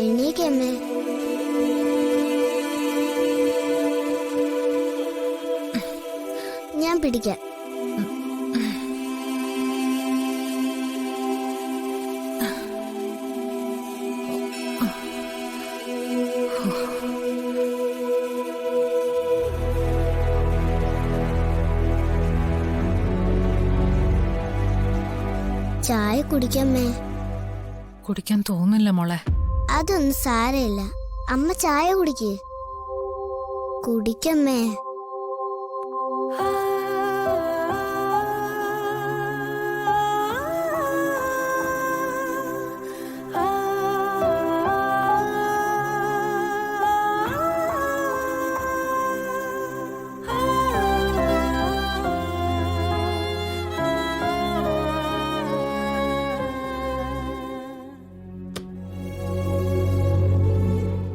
എണീക്കമ്മേ. ഞാൻ പിടിക്കാം. ചായ കുടിക്കമ്മേ. കുടിക്കാൻ തോന്നില്ല മോളെ. അതൊന്നും സാരമില്ല. അമ്മ ചായ കുടിക്ക്. കുടിക്കമ്മേ.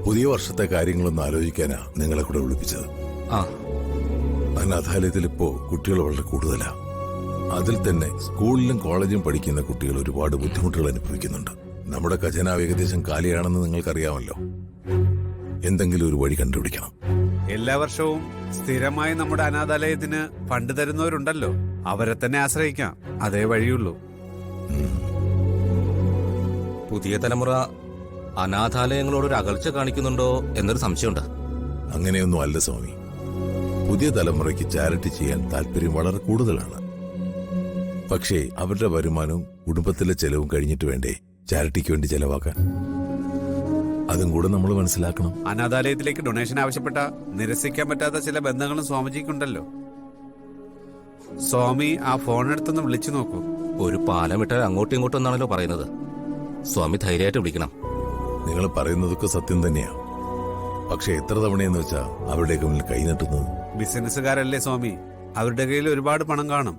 പുതിയ വർഷത്തെ കാര്യങ്ങളൊന്നും ആലോചിക്കാനാ നിങ്ങളെ കൂടെ വിളിപ്പിച്ചത്. അനാഥാലയത്തിൽ ഇപ്പോ കുട്ടികൾ വളരെ കൂടുതലാ. അതിൽ തന്നെ സ്കൂളിലും കോളേജിലും പഠിക്കുന്ന കുട്ടികൾ ഒരുപാട് ബുദ്ധിമുട്ടുകൾ അനുഭവിക്കുന്നുണ്ട്. നമ്മുടെ ഖജനാവ് ഏകദേശം കാലിയാണെന്ന് നിങ്ങൾക്കറിയാമല്ലോ. എന്തെങ്കിലും ഒരു വഴി കണ്ടുപിടിക്കണം. എല്ലാ വർഷവും സ്ഥിരമായി നമ്മുടെ അനാഥാലയത്തിന് ഫണ്ട് തരുന്നവരുണ്ടല്ലോ, അവരെ തന്നെ ആശ്രയിക്കാം. അതേ വഴിയുള്ളൂ. പുതിയ തലമുറ അനാഥാലയങ്ങളോടൊരു അകൽച്ച കാണിക്കുന്നുണ്ടോ എന്നൊരു സംശയമുണ്ട്. അങ്ങനെയൊന്നും അല്ല സ്വാമി. പുതിയ തലമുറയ്ക്ക് ചാരിറ്റി ചെയ്യാൻ താല്പര്യം വളരെ കൂടുതലാണ്. പക്ഷേ അവരുടെ വരുമാനവും കുടുംബത്തിലെ ചെലവും കഴിഞ്ഞിട്ട് വേണ്ടേ ചാരിറ്റിക്ക് വേണ്ടി ചെലവാക്കാൻ. അതും കൂടെ നമ്മൾ മനസ്സിലാക്കണം. അനാഥാലയത്തിലേക്ക് ഡൊണേഷൻ ആവശ്യപ്പെട്ട നിരസിക്കാൻ പറ്റാത്ത ചില ബന്ധങ്ങളും സ്വാമിജിക്കുണ്ടല്ലോ. സ്വാമി ആ ഫോണെടുത്തൊന്ന് വിളിച്ചു നോക്കൂ. ഒരു പാലം ഇട്ടാൽ അങ്ങോട്ടും ഇങ്ങോട്ടും എന്നാണല്ലോ പറയുന്നത്. സ്വാമി ധൈര്യമായിട്ട് വിളിക്കണം. നിങ്ങൾ പറയുന്നതൊക്കെ സത്യം തന്നെയാ. പക്ഷെ എത്ര തവണയെന്ന് വെച്ചാ അവരുടെയൊക്കെ മുന്നിൽ കൈനട്ടുന്നത്. ബിസിനസ്സുകാരല്ലേ സ്വാമി, അവരുടെ കയ്യിൽ ഒരുപാട് പണം കാണും.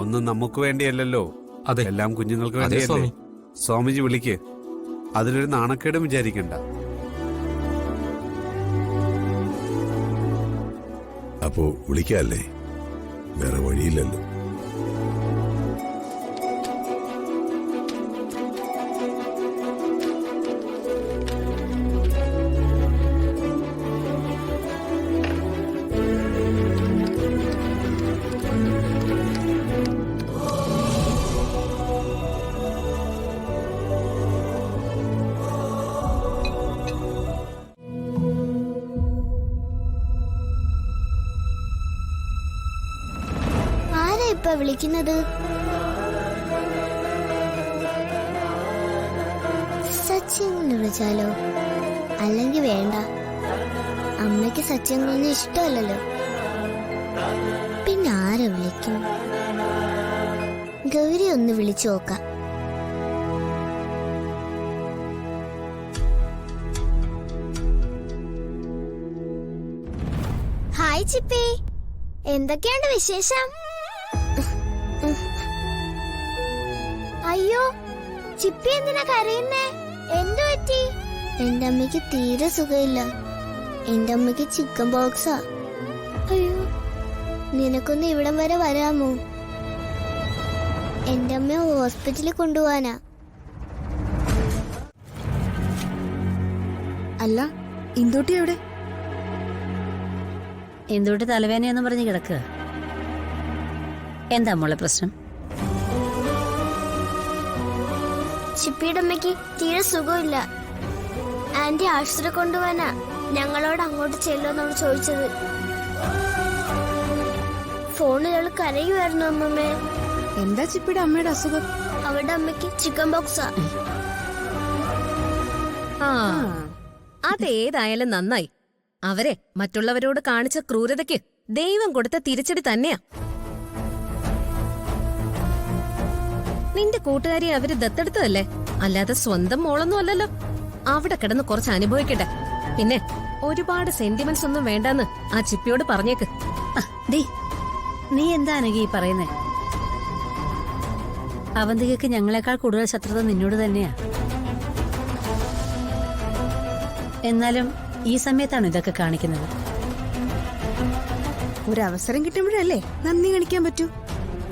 ഒന്നും നമുക്ക് വേണ്ടിയല്ലല്ലോ, അതെ, എല്ലാം കുഞ്ഞുങ്ങൾക്ക് വേണ്ടിയല്ലേ. സ്വാമിജി വിളിക്ക്. അതിലൊരു നാണക്കേടും വിചാരിക്കണ്ട. അപ്പോ വിളിക്കല്ലേ, വേറെ വഴിയില്ലല്ലോ. ഇപ്പൊ വിളിക്കുന്നത് സച്ചിൻ വിളിച്ചാലോ? അല്ലെങ്കിൽ വേണ്ട, അമ്മയ്ക്ക് സച്ചിനൊന്നും ഇഷ്ടമല്ലല്ലോ. പിന്നെ ആരെ വിളിക്കും? ഗൗരി ഒന്ന് വിളിച്ചു നോക്കാം. ഹായ് ചിപ്പി, എന്തൊക്കെയുണ്ട് വിശേഷം? അയ്യോ, ചിപ്പി എന്തിനാ കരയുന്നേ? എന്തു പറ്റി? എന്റെ അമ്മയ്ക്ക് തീരെ സുഖമില്ല. എന്റെ അമ്മയ്ക്ക് ചിക്കൻ ബോക്സാ. അയ്യോ, നിനക്കൊന്ന് ഇവിടം വരെ വരാമോ? എന്റെ അമ്മ ഹോസ്പിറ്റലിൽ കൊണ്ടുപോവാനാ. അല്ല, ഇന്ദോട്ടി എവിടെ? ഇന്ദോട്ടി തലവേദനയെന്ന് പറഞ്ഞ് കിടക്കുക. എന്താ മോളെ പ്രശ്നം? ചിപ്പിയുടെ അമ്മയ്ക്ക് തീരെ സുഖമില്ല. ആന്റി ആശുപത്രി കൊണ്ടുപോവാനാ ഞങ്ങളോട് അങ്ങോട്ട് ചെല്ലുമെന്നോട് ചോദിച്ചത്. ഫോണിൽ കരയുമായിരുന്നു അമ്മമ്മേ. എന്താ ചിപ്പിയുടെ അമ്മയുടെ അസുഖം? അവരുടെ അമ്മയ്ക്ക് ചിക്കൻ ബോക്സാ. അതേതായാലും നന്നായി. അവരെ മറ്റുള്ളവരോട് കാണിച്ച ക്രൂരതയ്ക്ക് ദൈവം കൊടുത്ത തിരിച്ചടി തന്നെയാ. നിന്റെ കൂട്ടുകാരി അവര് ദത്തെടുത്തതല്ലേ, അല്ലാതെ സ്വന്തം മോളൊന്നും അല്ലല്ലോ. അവിടെ കിടന്ന് കുറച്ച് അനുഭവിക്കട്ടെ. പിന്നെ ഒരുപാട് സെന്റിമെന്റ്സ് ഒന്നും വേണ്ടെന്ന് ആ ചിപ്പിയോട് പറഞ്ഞേക്ക്. നീ എന്താ അനഘി പറയുന്നേ? അവന്തികക്ക് ഞങ്ങളെക്കാൾ കൂടുതൽ ശത്രുത നിന്നോട് തന്നെയാ. എന്നാലും ഈ സമയത്താണ് ഇതൊക്കെ കാണിക്കുന്നത്. ഒരവസരം കിട്ടുമ്പോഴല്ലേ നന്ദി കാണിക്കാൻ പറ്റൂ,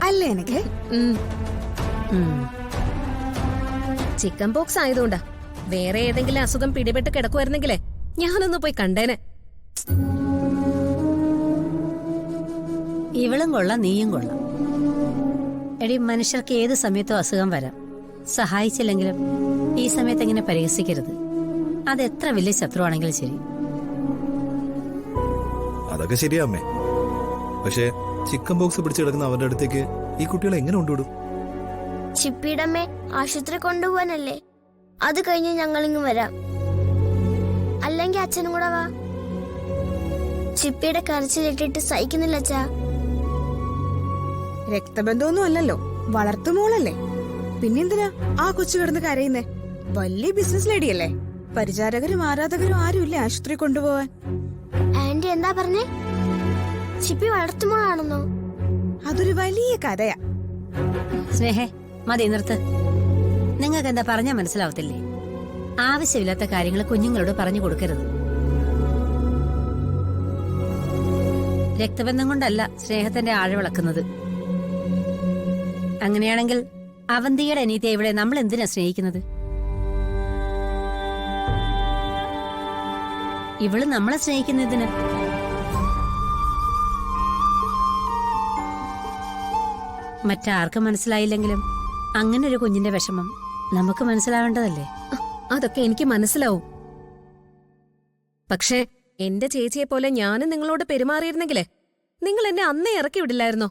അല്ലേ എനിക്ക്? ചിക്കൻ ബോക്സ് ആയതുകൊണ്ടാ. വേറെ ഏതെങ്കിലും അസുഖം പിടിപെട്ട് കിടക്കുമായിരുന്നെങ്കിലേ ഞാനൊന്ന് പോയി കണ്ടേനെ. ഇവളും കൊള്ളാം, നീയും കൊള്ളാം. എടി, മനുഷ്യർക്ക് ഏത് സമയത്തും അസുഖം വരാം. സഹായിച്ചില്ലെങ്കിലും ഈ സമയത്ത് എങ്ങനെ പരിഹസിക്കരുത്. അത് എത്ര വലിയ ശത്രുവാണെങ്കിലും ശരി. അതൊക്കെ ശരിയാ അമ്മേ. പക്ഷേ ചിക്കൻ ബോക്സ് പിടിച്ചു കിടക്കുന്ന അവരുടെ അടുത്തേക്ക് ഈ കുട്ടികളെ എങ്ങനെ കൊണ്ടുവിടും? ചിപ്പിയുടെ അമ്മേ ആശുപത്രി കൊണ്ടുപോവാനല്ലേ? അത് കഴിഞ്ഞ് ഞങ്ങളിങ്ങ് വരാം. അല്ലെങ്കിൽ അച്ഛനും കൂടെ വാ. ചിപ്പിയുടെ കരച്ചിലിട്ടിട്ട് സഹിക്കുന്നില്ല അച്ഛാ. രക്തബന്ധമൊന്നും അല്ലല്ലോ, വളർത്തുമോളല്ലേ. പിന്നെന്തിനാ ആ കൊച്ചു കിടന്ന് കരയുന്നേ? വലിയ ബിസിനസ് ലേഡിയല്ലേ. പരിചാരകരും ആരാധകരും ആരുമില്ലേ ആശുപത്രി കൊണ്ടുപോവാൻ? ആന്റി എന്താ പറഞ്ഞേ? ചിപ്പി വളർത്തുമോളാണെന്നോ? അതൊരു വലിയ കഥയാ. സ്നേഹേ, മതി നിർത്ത്. നിങ്ങൾക്ക് എന്താ പറഞ്ഞാ മനസ്സിലാവത്തില്ലേ? ആവശ്യമില്ലാത്ത കാര്യങ്ങൾ കുഞ്ഞുങ്ങളോട് പറഞ്ഞു കൊടുക്കരുത്. രക്തബന്ധം കൊണ്ടല്ല സ്നേഹത്തിന്റെ ആഴവിളക്കുന്നത്. അങ്ങനെയാണെങ്കിൽ അവന്തിയുടെ അനീതിയെ ഇവിടെ നമ്മൾ എന്തിനാ സ്നേഹിക്കുന്നത്? ഇവള് നമ്മളെ സ്നേഹിക്കുന്നതിന്. മറ്റാർക്കും മനസ്സിലായില്ലെങ്കിലും അങ്ങനെ ഒരു കുഞ്ഞിന്റെ വിഷമം നമുക്ക് മനസ്സിലാവേണ്ടതല്ലേ? അതൊക്കെ എനിക്ക് മനസ്സിലാവും. പക്ഷേ എന്റെ ചേച്ചിയെ പോലെ ഞാനും നിങ്ങളോട് പെരുമാറിയിരുന്നെങ്കിലേ നിങ്ങൾ എന്നെ അന്നേ ഇറക്കി വിടില്ലായിരുന്നോ?